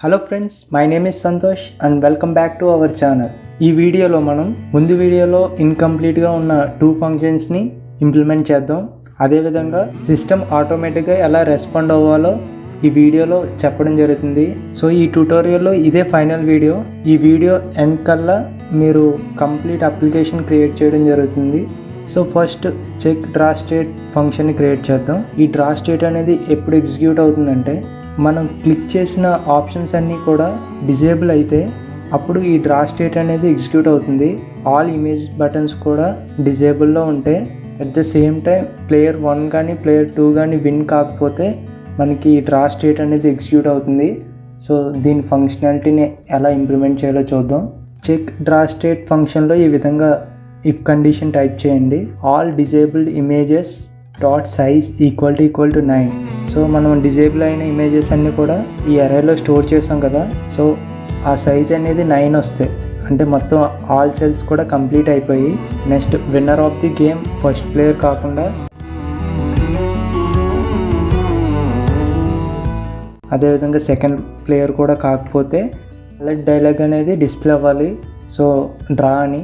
Hello friends, my name is Santosh and welcome back to our channel. ఈ వీడియోలో మనం ముందు వీడియోలో ఇన్కంప్లీట్గా ఉన్న 2 ఫంక్షన్స్ని ఇంప్లిమెంట్ చేద్దాం. అదేవిధంగా సిస్టమ్ ఆటోమేటిక్గా ఎలా రెస్పాండ్ అవ్వాలో ఈ వీడియోలో చెప్పడం జరుగుతుంది. సో ఈ ట్యూటోరియల్లో ఇదే ఫైనల్ వీడియో. ఈ వీడియో ఎండ్ కల్లా మీరు కంప్లీట్ అప్లికేషన్ క్రియేట్ చేయడం జరుగుతుంది. So first check draw state ఫంక్షన్ని క్రియేట్ చేద్దాం. ఈ డ్రా స్టేట్ అనేది ఎప్పుడు ఎగ్జిక్యూట్ అవుతుందంటే మనం క్లిక్ చేసిన ఆప్షన్స్ అన్నీ కూడా డిజేబుల్ అయితే అప్పుడు ఈ డ్రా స్టేట్ అనేది ఎగ్జిక్యూట్ అవుతుంది. ఆల్ ఇమేజ్ బటన్స్ కూడా డిజేబుల్లో ఉంటే at the same time player 1 కానీ ప్లేయర్ 2 కానీ విన్ కాకపోతే మనకి ఈ డ్రా స్టేట్ అనేది ఎగ్జిక్యూట్ అవుతుంది. సో దీని ఫంక్షనాలిటీని ఎలా ఇంప్లిమెంట్ చేయాలో చూద్దాం. చెక్ డ్రా స్టేట్ ఫంక్షన్లో ఈ విధంగా ఇఫ్ కండిషన్ టైప్ చేయండి. All disabled images dot size equal to 9. So మనం డిజేబుల్ అయిన ఇమేజెస్ అన్నీ కూడా ఈ అరేలో స్టోర్ చేసాం కదా. సో ఆ సైజ్ అనేది 9 వస్తాయి, అంటే మొత్తం ఆల్ సెల్స్ కూడా కంప్లీట్ అయిపోయి next winner of the game first player కాకుండా అదేవిధంగా సెకండ్ ప్లేయర్ కూడా కాకపోతే అలర్ట్ డైలాగ్ అనేది డిస్ప్లే అవ్వాలి. సో డ్రా అని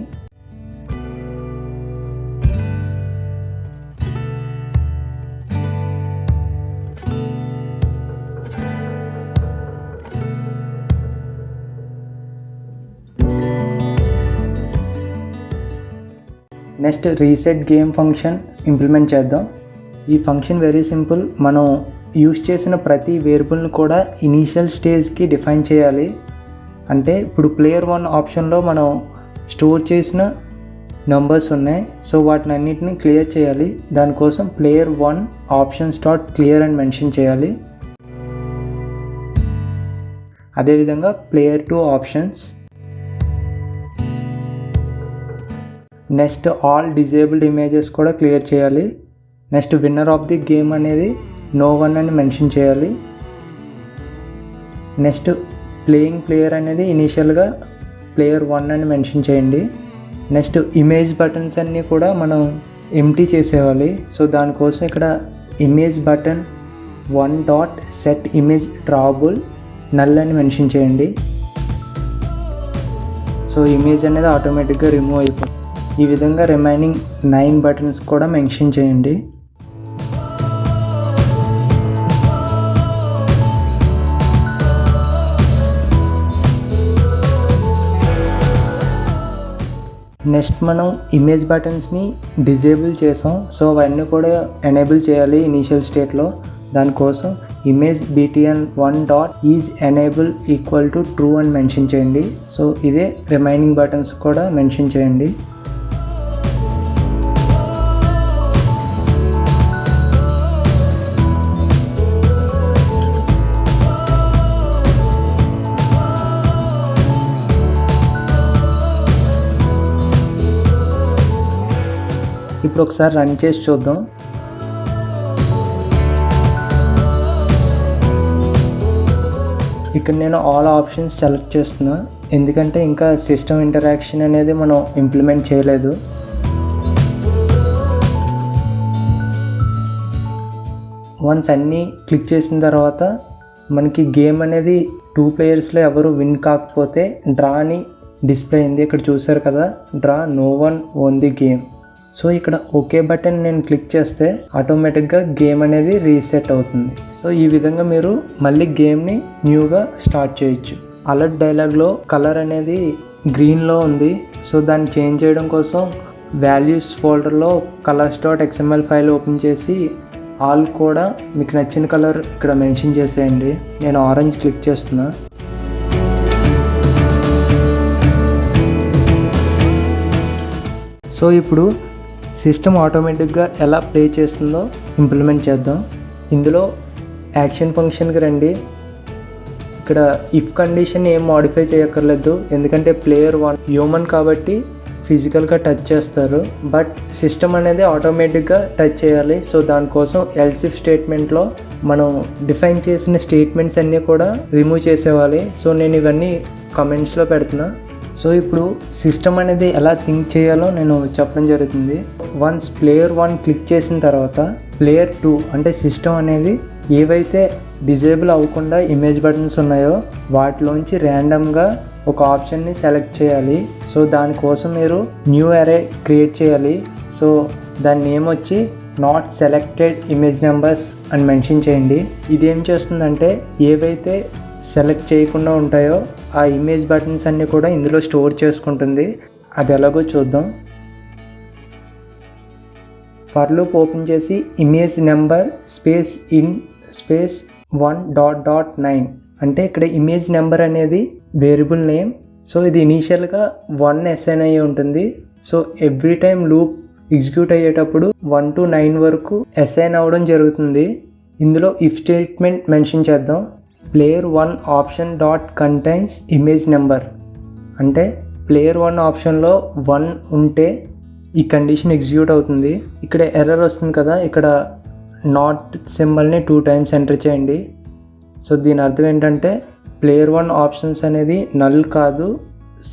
next reset game function implement చేద్దాం. ఈ ఫంక్షన్ వెరీ సింపుల్. మనం యూజ్ చేసిన ప్రతి వేరియబుల్ని కూడా ఇనీషియల్ స్టేజ్కి డిఫైన్ చేయాలి. అంటే ఇప్పుడు ప్లేయర్ 1 ఆప్షన్లో మనం స్టోర్ చేసిన నంబర్స్ ఉన్నాయి. సో వాటిని అన్నిటిని క్లియర్ చేయాలి. దానికోసం ప్లేయర్ 1 ఆప్షన్స్ డాట్ క్లియర్ అని మెన్షన్ చేయాలి. అదేవిధంగా player 2 options, next all disabled images కూడా క్లియర్ చేయాలి. Next winner of the game అనేది నో 1 అని మెన్షన్ చేయాలి. నెక్స్ట్ ప్లేయింగ్ ప్లేయర్ అనేది ఇనీషియల్గా ప్లేయర్ 1 అని మెన్షన్ చేయండి. నెక్స్ట్ ఇమేజ్ బటన్స్ అన్నీ కూడా మనం ఎంప్టీ చేసేవాలి. సో దానికోసం ఇక్కడ image button 1 dot set image drawable null అని మెన్షన్ చేయండి. సో ఇమేజ్ అనేది ఆటోమేటిక్గా రిమూవ్ అయిపోతుంది. ఈ విధంగా రిమైనింగ్ 9 బటన్స్ కూడా మెన్షన్ చేయండి. నెక్స్ట్ మనం ఇమేజ్ బటన్స్ని డిజేబుల్ చేసాం. సో అవన్నీ కూడా ఎనేబుల్ చేయాలి ఇనీషియల్ స్టేట్లో. దానికోసం image btn1 dot is enable equal to true అని మెన్షన్ చేయండి. సో ఇదే రిమైనింగ్ బటన్స్ కూడా మెన్షన్ చేయండి. ఇప్పుడు ఒకసారి రన్ చేసి చూద్దాం. ఇక్కడ నేను ఆల్ ఆప్షన్స్ సెలెక్ట్ చేస్తున్నా, ఎందుకంటే ఇంకా సిస్టమ్ ఇంటరాక్షన్ అనేది మనం ఇంప్లిమెంట్ చేయలేదు. వన్స్ అన్నీ క్లిక్ చేసిన తర్వాత మనకి గేమ్ అనేది 2 ప్లేయర్స్లో ఎవరు విన్ కాకపోతే డ్రా అని డిస్ప్లే అయింది. ఇక్కడ చూసారు కదా, draw no 1 won the game. So ఇక్కడ ఓకే బటన్ నేను క్లిక్ చేస్తే ఆటోమేటిక్గా గేమ్ అనేది రీసెట్ అవుతుంది. సో ఈ విధంగా మీరు మళ్ళీ గేమ్ని న్యూగా స్టార్ట్ చేయొచ్చు. అలర్ట్ డైలాగ్లో కలర్ అనేది గ్రీన్లో ఉంది. సో దాన్ని చేంజ్ చేయడం కోసం వాల్యూస్ ఫోల్డర్లో colours dot XML file open చేసి ఆల్ కూడా మీకు నచ్చిన కలర్ ఇక్కడ మెన్షన్ చేసేయండి. నేను ఆరెంజ్ క్లిక్ చేస్తున్నా. సో ఇప్పుడు సిస్టమ్ ఆటోమేటిక్గా ఎలా ప్లే చేస్తుందో ఇంప్లిమెంట్ చేద్దాం. ఇందులో యాక్షన్ ఫంక్షన్కి రండి. ఇక్కడ ఇఫ్ కండిషన్ ఏం మాడిఫై చేయక్కర్లేదు, ఎందుకంటే ప్లేయర్ 1 హ్యూమన్ కాబట్టి ఫిజికల్గా టచ్ చేస్తారు, బట్ సిస్టమ్ అనేది ఆటోమేటిక్గా టచ్ చేయాలి. సో దానికోసం ఎల్స్ ఇఫ్ స్టేట్మెంట్లో మనం డిఫైన్ చేసిన స్టేట్మెంట్స్ అన్నీ కూడా రిమూవ్ చేసేవాలి. సో నేను ఇవన్నీ కమెంట్స్లో పెడుతున్నా. సో ఇప్పుడు సిస్టమ్ అనేది ఎలా థింక్ చేయాలో నేను చెప్పడం జరుగుతుంది. వన్స్ ప్లేయర్ 1 క్లిక్ చేసిన తర్వాత ప్లేయర్ 2 అంటే సిస్టమ్ అనేది ఏవైతే డిజేబుల్ అవ్వకుండా ఇమేజ్ బటన్స్ ఉన్నాయో వాటిలోంచి ర్యాండమ్గా ఒక ఆప్షన్ని సెలెక్ట్ చేయాలి. సో దానికోసం మీరు న్యూ అరే క్రియేట్ చేయాలి. సో దాని నేమ్ వచ్చి నాట్ సెలెక్టెడ్ ఇమేజ్ నెంబర్స్ అని మెన్షన్ చేయండి. ఇదేం చేస్తుందంటే ఏవైతే సెలెక్ట్ చేయకుండా ఉంటాయో ఆ ఇమేజ్ బటన్స్ అన్నీ కూడా ఇందులో స్టోర్ చేసుకుంటుంది. అది ఎలాగో చూద్దాం. ఫర్ లూప్ ఓపెన్ చేసి image number space in space 1.9 అంటే ఇక్కడ ఇమేజ్ నెంబర్ అనేది వేరియబుల్ నేమ్. సో ఇది ఇనీషియల్గా 1 అసైన్ అయ్యి ఉంటుంది. So every time loop execute అయ్యేటప్పుడు 1 to 9 వరకు అసైన్ అవ్వడం జరుగుతుంది. ఇందులో ఇఫ్ స్టేట్మెంట్ మెన్షన్ చేద్దాం. Player 1 option dot contains image number అంటే ప్లేయర్ 1 ఆప్షన్లో 1 ఉంటే ఈ కండిషన్ ఎగ్జిక్యూట్ అవుతుంది. ఇక్కడ ఎర్రర్ వస్తుంది కదా, ఇక్కడ నాట్ సింబల్ని 2 times ఎంటర్ చేయండి. సో దీని అర్థం ఏంటంటే ప్లేయర్ 1 ఆప్షన్స్ అనేది నల్ కాదు,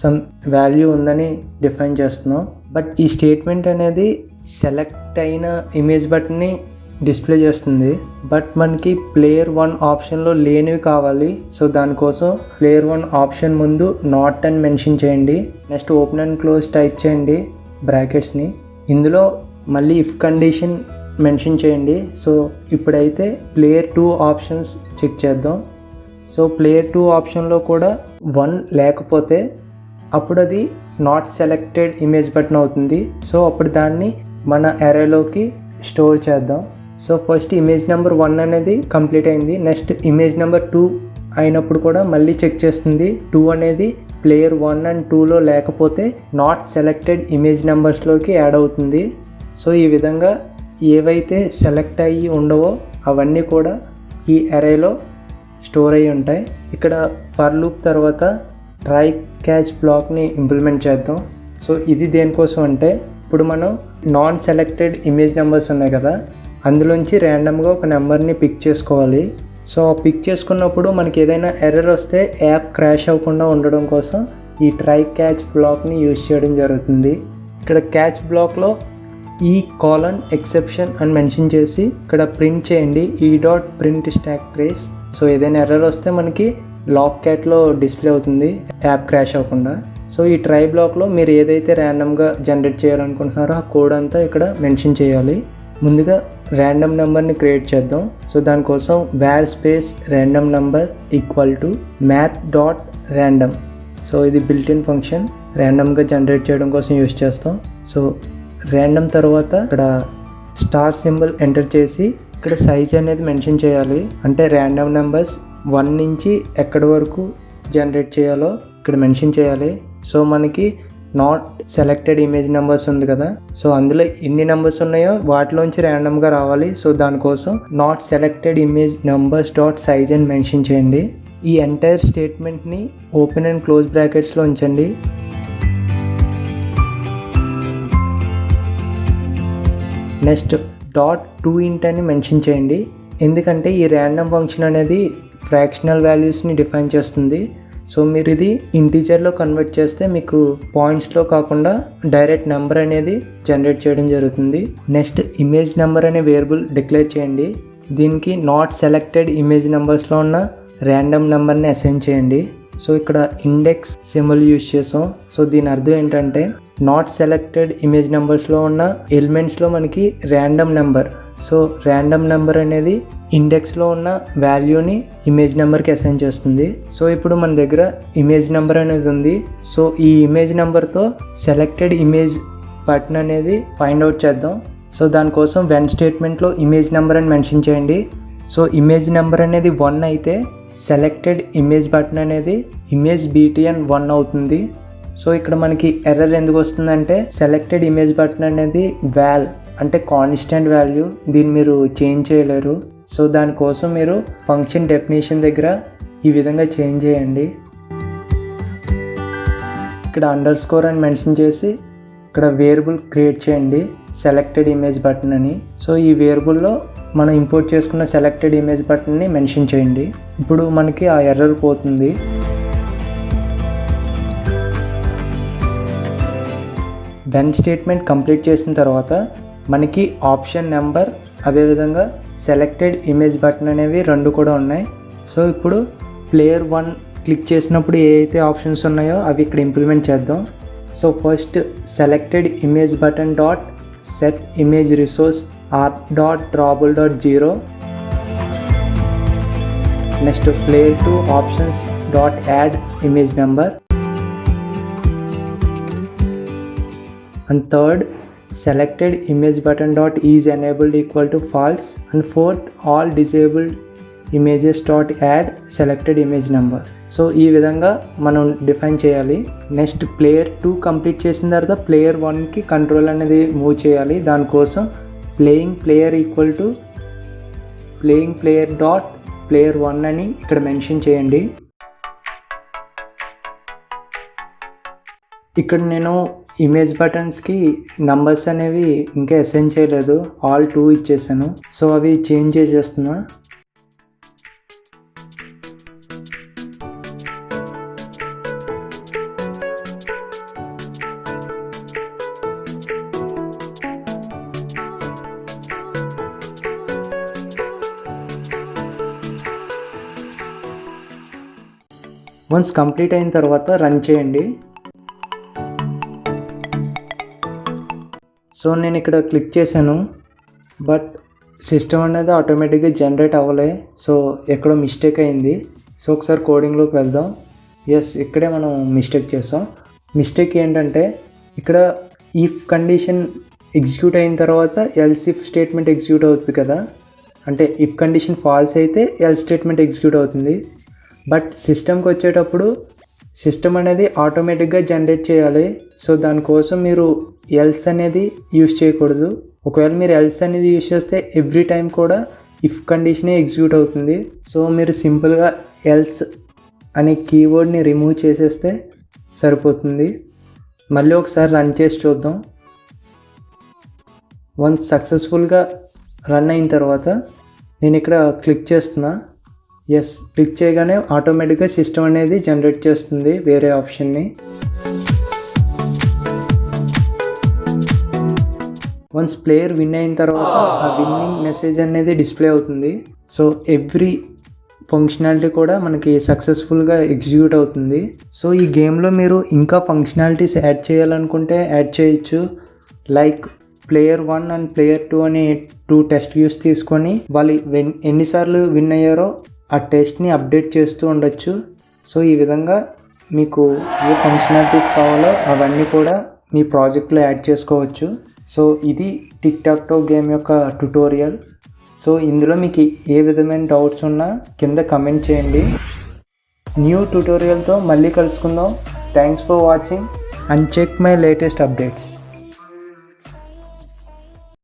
సమ్ వాల్యూ ఉందని డిఫైన్ చేస్తున్నాం. బట్ ఈ స్టేట్మెంట్ అనేది సెలెక్ట్ అయిన ఇమేజ్ బటన్ని డిస్ప్లే చేస్తుంది. బట్ మనకి ప్లేయర్ 1 ఆప్షన్లో లేనివి కావాలి. సో దానికోసం ప్లేయర్ 1 ఆప్షన్ ముందు నాట్ అని మెన్షన్ చేయండి. Next open and close type చేయండి బ్రాకెట్స్ని. ఇందులో మళ్ళీ ఇఫ్ కండిషన్ మెన్షన్ చేయండి. సో ఇప్పుడైతే ప్లేయర్ 2 ఆప్షన్స్ చెక్ చేద్దాం. సో ప్లేయర్ 2 ఆప్షన్లో కూడా 1 లేకపోతే అప్పుడు అది నాట్ సెలెక్టెడ్ ఇమేజ్ బటన్ అవుతుంది. సో అప్పుడు దాన్ని మన అరేలోకి స్టోర్ చేద్దాం. సో ఫస్ట్ ఇమేజ్ నెంబర్ 1 అనేది కంప్లీట్ అయింది. నెక్స్ట్ ఇమేజ్ నెంబర్ 2 అయినప్పుడు కూడా మళ్ళీ చెక్ చేస్తుంది. 2 అనేది ప్లేయర్ 1 and 2లో లేకపోతే నాట్ సెలెక్టెడ్ ఇమేజ్ నెంబర్స్లోకి యాడ్ అవుతుంది. సో ఈ విధంగా ఏవైతే సెలెక్ట్ అయ్యి ఉండవో అవన్నీ కూడా ఈ అరేలో స్టోర్ అయ్యి ఉంటాయి. ఇక్కడ ఫర్ లూప్ తర్వాత ట్రై క్యాచ్ బ్లాక్ని ఇంప్లిమెంట్ చేద్దాం. సో ఇది దేనికోసం అంటే ఇప్పుడు మనం నాన్ సెలెక్టెడ్ ఇమేజ్ నెంబర్స్ ఉన్నాయి కదా, అందులోంచి ర్యాండమ్గా ఒక నెంబర్ని పిక్ చేసుకోవాలి. సో పిక్ చేసుకున్నప్పుడు మనకి ఏదైనా ఎర్రర్ వస్తే యాప్ క్రాష్ అవ్వకుండా ఉండడం కోసం ఈ ట్రై క్యాచ్ బ్లాక్ని యూజ్ చేయడం జరుగుతుంది. ఇక్కడ క్యాచ్ బ్లాక్లో ఈ కోలన్ ఎక్సెప్షన్ అని మెన్షన్ చేసి ఇక్కడ ప్రింట్ చేయండి e.print స్టాక్ ట్రేస్. సో ఏదైనా ఎర్రర్ వస్తే మనకి లాక్ క్యాట్లో డిస్ప్లే అవుతుంది యాప్ క్రాష్ అవ్వకుండా. సో ఈ ట్రై బ్లాక్లో మీరు ఏదైతే ర్యాండమ్గా జనరేట్ చేయాలనుకుంటున్నారో ఆ కోడ్ అంతా ఇక్కడ మెన్షన్ చేయాలి. ముందుగా ర్యాండమ్ నెంబర్ని క్రియేట్ చేద్దాం. సో దానికోసం var space random number equal to math.random. So ఇది బిల్ట్ ఇన్ ఫంక్షన్ ర్యాండమ్గా జనరేట్ చేయడం కోసం యూజ్ చేస్తాం. సో ర్యాండమ్ తర్వాత ఇక్కడ స్టార్ సింబల్ ఎంటర్ చేసి ఇక్కడ సైజ్ అనేది మెన్షన్ చేయాలి. అంటే ర్యాండమ్ నెంబర్స్ 1 నుంచి ఎక్కడి వరకు జనరేట్ చేయాలో ఇక్కడ మెన్షన్ చేయాలి. సో మనకి నాట్ సెలెక్టెడ్ ఇమేజ్ నెంబర్స్ ఉంది కదా, సో అందులో ఎన్ని నెంబర్స్ ఉన్నాయో వాటిలోంచి ర్యాండమ్గా రావాలి. సో దానికోసం not selected image numbers dot size అని మెన్షన్ చేయండి. ఈ ఎంటైర్ స్టేట్మెంట్ని ఓపెన్ అండ్ క్లోజ్ బ్రాకెట్స్లో ఉంచండి. నెక్స్ట్ .toInt అని మెన్షన్ చేయండి. ఎందుకంటే ఈ ర్యాండమ్ ఫంక్షన్ అనేది ఫ్రాక్షనల్ వాల్యూస్ని డిఫైన్ చేస్తుంది. సో మీరు ఇది ఇంటీజర్లో కన్వర్ట్ చేస్తే మీకు పాయింట్స్లో కాకుండా డైరెక్ట్ నెంబర్ అనేది జనరేట్ చేయడం జరుగుతుంది. నెక్స్ట్ ఇమేజ్ నెంబర్ అనే వేరియబుల్ డిక్లేర్ చేయండి. దీనికి నాట్ సెలెక్టెడ్ ఇమేజ్ నెంబర్స్లో ఉన్న ర్యాండమ్ నెంబర్ని అసైన్ చేయండి. సో ఇక్కడ ఇండెక్స్ సింబల్ యూజ్ చేసాం. సో దీని అర్థం ఏంటంటే నాట్ సెలెక్టెడ్ ఇమేజ్ నెంబర్స్లో ఉన్న ఎలిమెంట్స్లో మనకి random number, so random number అనేది ఇండెక్స్లో ఉన్న వాల్యూని ఇమేజ్ నెంబర్కి అసైన్ చేస్తుంది. సో ఇప్పుడు మన దగ్గర ఇమేజ్ నెంబర్ అనేది ఉంది. సో ఈ ఇమేజ్ నెంబర్తో సెలెక్టెడ్ ఇమేజ్ బటన్ అనేది ఫైండ్ అవుట్ చేద్దాం. సో దానికోసం వెన్ స్టేట్మెంట్లో ఇమేజ్ నెంబర్ అని మెన్షన్ చేయండి. సో ఇమేజ్ నెంబర్ అనేది 1 అయితే సెలెక్టెడ్ ఇమేజ్ బటన్ అనేది ఇమేజ్ btn 1 అవుతుంది. సో ఇక్కడ మనకి ఎర్రర్ ఎందుకు వస్తుందంటే సెలెక్టెడ్ ఇమేజ్ బటన్ అనేది వాల్ అంటే కాన్స్టెంట్ వాల్యూ, దీన్ని మీరు చేంజ్ చేయలేరు. సో దానికోసం మీరు ఫంక్షన్ డెఫినేషన్ దగ్గర ఈ విధంగా చేంజ్ చేయండి. ఇక్కడ అండర్స్కోర్ అని మెన్షన్ చేసి ఇక్కడ వేరియబుల్ క్రియేట్ చేయండి సెలెక్టెడ్ ఇమేజ్ బటన్ అని. సో ఈ వేరియబుల్లో మనం ఇంపోర్ట్ చేసుకున్న సెలెక్టెడ్ ఇమేజ్ బటన్ని మెన్షన్ చేయండి. ఇప్పుడు మనకి ఆ ఎర్రర్ పోతుంది. వెన్ స్టేట్మెంట్ కంప్లీట్ చేసిన తర్వాత మనకి ఆప్షన్ నెంబర్ అదేవిధంగా సెలెక్టెడ్ ఇమేజ్ బటన్ అనేవి రెండు కూడా ఉన్నాయి. సో ఇప్పుడు ప్లేయర్ 1 క్లిక్ చేసినప్పుడు ఏ అయితే ఆప్షన్స్ ఉన్నాయో అవి ఇక్కడ ఇంప్లిమెంట్ చేద్దాం. So first selected image button dot set image resource R dot drawable dot 0. Next player 2 options dot add image number. And third selected image button dot is enabled equal to false. And fourth all disabled images dot add selected image number. So ఈ విధంగా మనం define చేయాలి. Next player 2 complete చేసిన తర్వాత player 1కి control అనేది move చేయాలి. దానికోసం playing player equal to playing player dot player 1 అని ఇక్కడ మెన్షన్ చేయండి. ఇక్కడ నేను ఇమేజ్ బటన్స్కి నంబర్స్ అనేవి ఇంకా అసైన్ చేయలేదు, ఆల్ 2 ఇచ్చేసాను. సో అవి చేంజ్ చేసేస్తున్నా. వన్స్ కంప్లీట్ అయిన తర్వాత రన్ చేయండి. సో నేను ఇక్కడ క్లిక్ చేశాను, బట్ సిస్టమ్ అనేది ఆటోమేటిక్గా జనరేట్ అవ్వలే. సో ఎక్కడో మిస్టేక్ అయింది. సో ఒకసారి కోడింగ్లోకి వెళ్దాం. ఎస్, ఇక్కడే మనం మిస్టేక్ చేసాం. మిస్టేక్ ఏంటంటే ఇక్కడ ఇఫ్ కండిషన్ ఎగ్జిక్యూట్ అయిన తర్వాత ఎల్స్ ఇఫ్ స్టేట్మెంట్ ఎగ్జిక్యూట్ అవుతుంది కదా, అంటే ఇఫ్ కండిషన్ ఫాల్స్ అయితే ఎల్ స్టేట్మెంట్ ఎగ్జిక్యూట్ అవుతుంది. బట్ సిస్టమ్కి వచ్చేటప్పుడు సిస్టమ్ అనేది ఆటోమేటిక్గా జనరేట్ చేయాలి. సో దానికోసం మీరు ఎల్స్ అనేది యూజ్ చేయకూడదు. ఒకవేళ మీరు ఎల్స్ అనేది యూజ్ చేస్తే ఎవ్రీ టైం కూడా ఇఫ్ కండిషనే ఎగ్జిక్యూట్ అవుతుంది. సో మీరు సింపుల్గా ఎల్స్ అనే కీవర్డ్ని రిమూవ్ చేసేస్తే సరిపోతుంది. మళ్ళీ ఒకసారి రన్ చేసి చూద్దాం. వన్స్ సక్సెస్ఫుల్గా రన్ అయిన తర్వాత నేను ఇక్కడ క్లిక్ చేస్తున్నా. ఎస్, క్లిక్ చేయగానే ఆటోమేటిక్గా సిస్టమ్ అనేది జనరేట్ చేస్తుంది వేరే ఆప్షన్ని. వన్స్ ప్లేయర్ విన్ అయిన తర్వాత ఆ విన్నింగ్ మెసేజ్ అనేది డిస్ప్లే అవుతుంది. సో ఎవ్రీ ఫంక్షనాలిటీ కూడా మనకి సక్సెస్ఫుల్గా ఎగ్జిక్యూట్ అవుతుంది. సో ఈ గేమ్లో మీరు ఇంకా ఫంక్షనాలిటీస్ యాడ్ చేయాలనుకుంటే యాడ్ చేయొచ్చు. లైక్ ప్లేయర్ 1 అండ్ ప్లేయర్ 2 అని 2 టెస్ట్ వ్యూస్ తీసుకొని వాళ్ళు ఎన్నిసార్లు విన్ అయ్యారో ఆ టెస్ట్ని అప్డేట్ చేస్తూ ఉండొచ్చు. సో ఈ విధంగా మీకు ఏ ఫంక్షనాలిటీస్ కావాలో అవన్నీ కూడా మీ ప్రాజెక్ట్లో యాడ్ చేసుకోవచ్చు. సో ఇది టిక్ టాక్ టో గేమ్ యొక్క ట్యుటోరియల్. సో ఇందులో మీకు ఏ విధమైన డౌట్స్ ఉన్నా కింద కమెంట్ చేయండి. న్యూ ట్యుటోరియల్తో మళ్ళీ కలుసుకుందాం. Thanks for watching and check my latest updates.